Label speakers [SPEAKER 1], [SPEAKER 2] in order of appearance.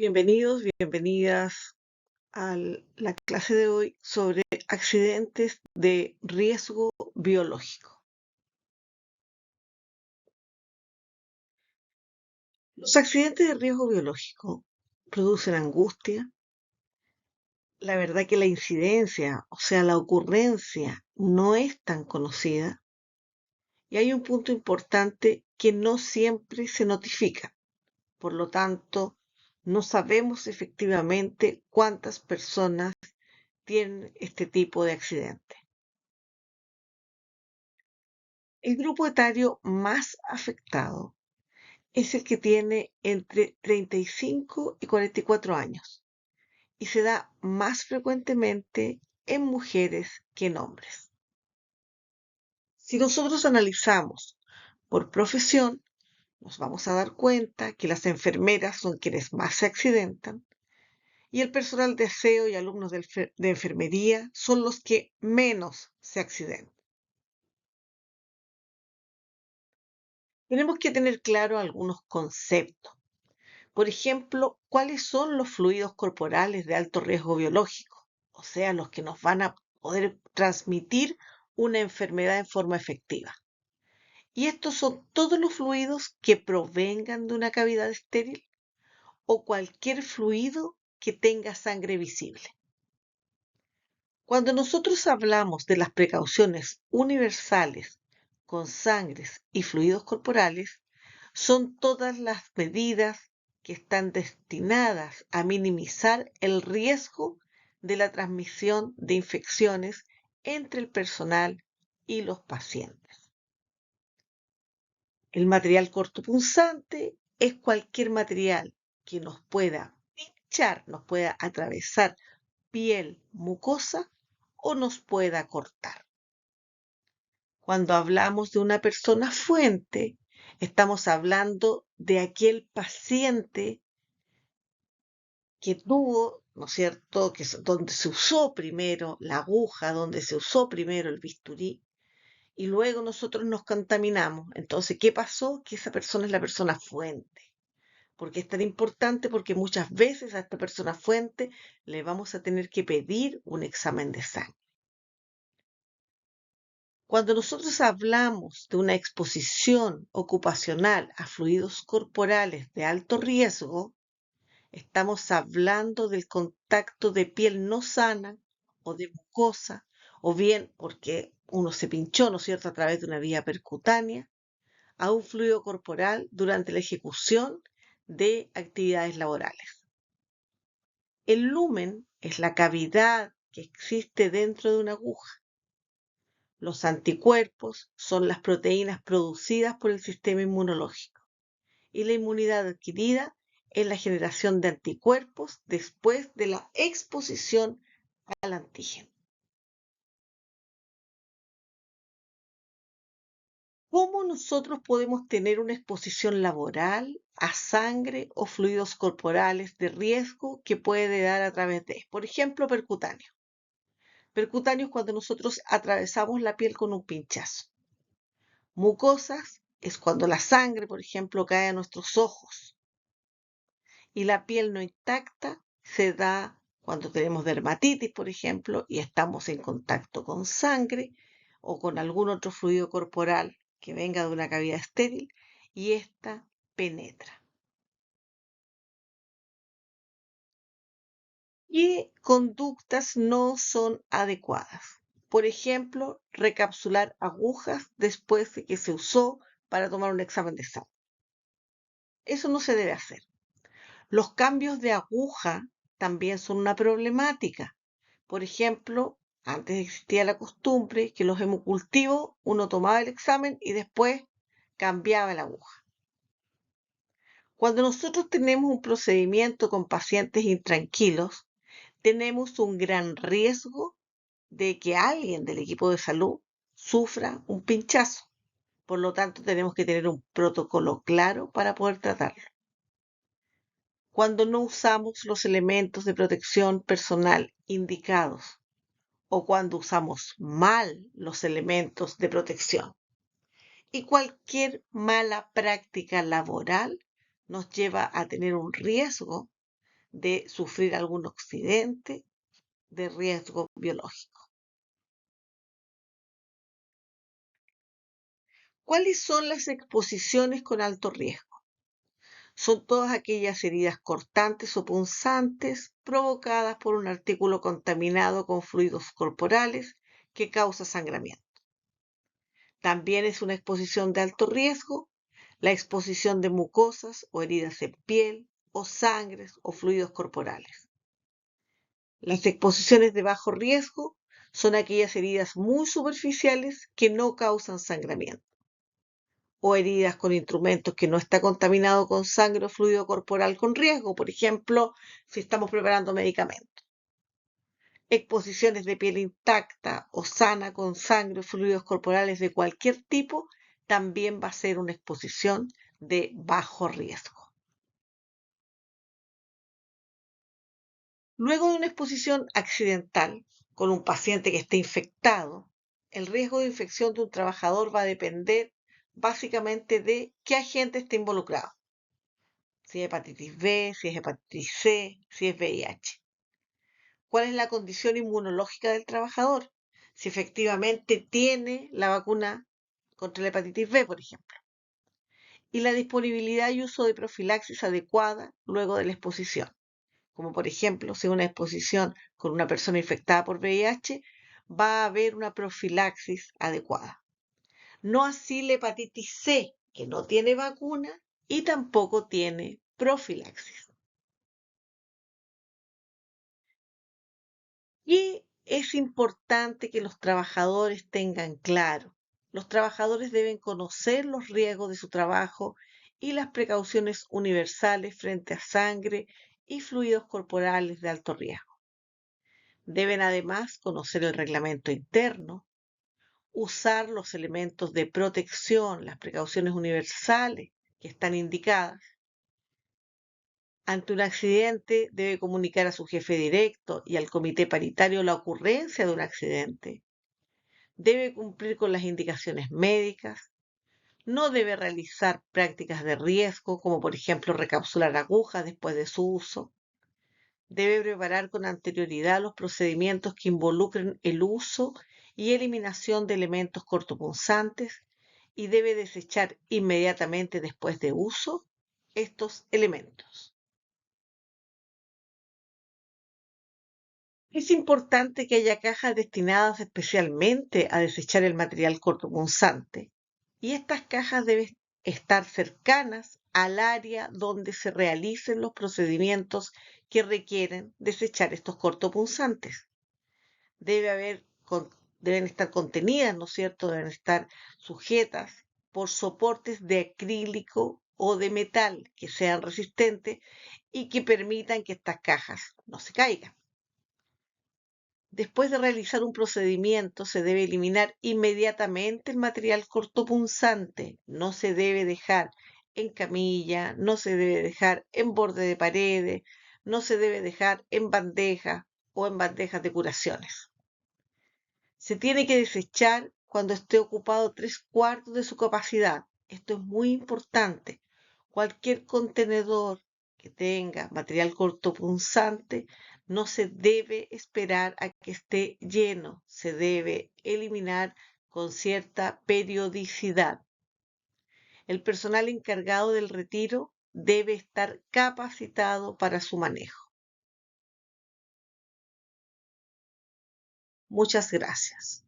[SPEAKER 1] Bienvenidos, bienvenidas a la clase de hoy sobre accidentes de riesgo biológico. Los accidentes de riesgo biológico producen angustia. La verdad que la incidencia, o sea, la ocurrencia, no es tan conocida. Y hay un punto importante que no siempre se notifica. Por lo tanto, no sabemos efectivamente cuántas personas tienen este tipo de accidente. El grupo etario más afectado es el que tiene entre 35 y 44 años y se da más frecuentemente en mujeres que en hombres. Si nosotros analizamos por profesión, nos vamos a dar cuenta que las enfermeras son quienes más se accidentan y el personal de aseo y alumnos de enfermería son los que menos se accidentan. Tenemos que tener claro algunos conceptos. Por ejemplo, ¿cuáles son los fluidos corporales de alto riesgo biológico? O sea, los que nos van a poder transmitir una enfermedad en forma efectiva. Y estos son todos los fluidos que provengan de una cavidad estéril o cualquier fluido que tenga sangre visible. Cuando nosotros hablamos de las precauciones universales con sangres y fluidos corporales, son todas las medidas que están destinadas a minimizar el riesgo de la transmisión de infecciones entre el personal y los pacientes. El material cortopunzante es cualquier material que nos pueda pinchar, nos pueda atravesar piel, mucosa o nos pueda cortar. Cuando hablamos de una persona fuente, estamos hablando de aquel paciente que tuvo, ¿no es cierto?, donde se usó primero la aguja, donde se usó primero el bisturí, y luego nosotros nos contaminamos. Entonces, ¿qué pasó? Que esa persona es la persona fuente. ¿Por qué es tan importante? Porque muchas veces a esta persona fuente le vamos a tener que pedir un examen de sangre. Cuando nosotros hablamos de una exposición ocupacional a fluidos corporales de alto riesgo, estamos hablando del contacto de piel no sana o de mucosa, o bien porque uno se pinchó, ¿no es cierto?, a través de una vía percutánea, a un fluido corporal durante la ejecución de actividades laborales. El lumen es la cavidad que existe dentro de una aguja. Los anticuerpos son las proteínas producidas por el sistema inmunológico y la inmunidad adquirida es la generación de anticuerpos después de la exposición al antígeno. ¿Cómo nosotros podemos tener una exposición laboral a sangre o fluidos corporales de riesgo que puede dar a través de, por ejemplo, percutáneo? Percutáneo es cuando nosotros atravesamos la piel con un pinchazo. Mucosas es cuando la sangre, por ejemplo, cae a nuestros ojos. Y la piel no intacta se da cuando tenemos dermatitis, por ejemplo, y estamos en contacto con sangre o con algún otro fluido corporal que venga de una cavidad estéril y ésta penetra. ¿Qué conductas no son adecuadas? Por ejemplo, recapsular agujas después de que se usó para tomar un examen de sangre. Eso no se debe hacer. Los cambios de aguja también son una problemática. Por ejemplo, antes existía la costumbre que los hemocultivos uno tomaba el examen y después cambiaba la aguja. Cuando nosotros tenemos un procedimiento con pacientes intranquilos, tenemos un gran riesgo de que alguien del equipo de salud sufra un pinchazo. Por lo tanto, tenemos que tener un protocolo claro para poder tratarlo. Cuando no usamos los elementos de protección personal indicados o cuando usamos mal los elementos de protección. Y cualquier mala práctica laboral nos lleva a tener un riesgo de sufrir algún accidente de riesgo biológico. ¿Cuáles son las exposiciones con alto riesgo? Son todas aquellas heridas cortantes o punzantes provocadas por un artículo contaminado con fluidos corporales que causa sangramiento. También es una exposición de alto riesgo la exposición de mucosas o heridas en piel o sangres o fluidos corporales. Las exposiciones de bajo riesgo son aquellas heridas muy superficiales que no causan sangramiento o heridas con instrumentos que no está contaminado con sangre o fluido corporal con riesgo, por ejemplo, si estamos preparando medicamentos. Exposiciones de piel intacta o sana con sangre o fluidos corporales de cualquier tipo también va a ser una exposición de bajo riesgo. Luego de una exposición accidental con un paciente que esté infectado, el riesgo de infección de un trabajador va a depender básicamente de qué agente está involucrado. Si es hepatitis B, si es hepatitis C, si es VIH. ¿Cuál es la condición inmunológica del trabajador? Si efectivamente tiene la vacuna contra la hepatitis B, por ejemplo. Y la disponibilidad y uso de profilaxis adecuada luego de la exposición. Como por ejemplo, si una exposición con una persona infectada por VIH, va a haber una profilaxis adecuada. No así la hepatitis C, que no tiene vacuna y tampoco tiene profilaxis. Y es importante que los trabajadores tengan claro. Los trabajadores deben conocer los riesgos de su trabajo y las precauciones universales frente a sangre y fluidos corporales de alto riesgo. Deben además conocer el reglamento interno, usar los elementos de protección, las precauciones universales que están indicadas. Ante un accidente debe comunicar a su jefe directo y al comité paritario la ocurrencia de un accidente. Debe cumplir con las indicaciones médicas. No debe realizar prácticas de riesgo, como por ejemplo recapsular agujas después de su uso. Debe preparar con anterioridad los procedimientos que involucren el uso y eliminación de elementos cortopunzantes y debe desechar inmediatamente después de uso estos elementos. Es importante que haya cajas destinadas especialmente a desechar el material cortopunzante y estas cajas deben estar cercanas al área donde se realicen los procedimientos que requieren desechar estos cortopunzantes. Deben estar contenidas, ¿no es cierto? Deben estar sujetas por soportes de acrílico o de metal que sean resistentes y que permitan que estas cajas no se caigan. Después de realizar un procedimiento, se debe eliminar inmediatamente el material cortopunzante. No se debe dejar en camilla, no se debe dejar en borde de paredes, no se debe dejar en bandejas o en bandejas de curaciones. Se tiene que desechar cuando esté ocupado 3/4 de su capacidad. Esto es muy importante. Cualquier contenedor que tenga material cortopunzante no se debe esperar a que esté lleno. Se debe eliminar con cierta periodicidad. El personal encargado del retiro debe estar capacitado para su manejo. Muchas gracias.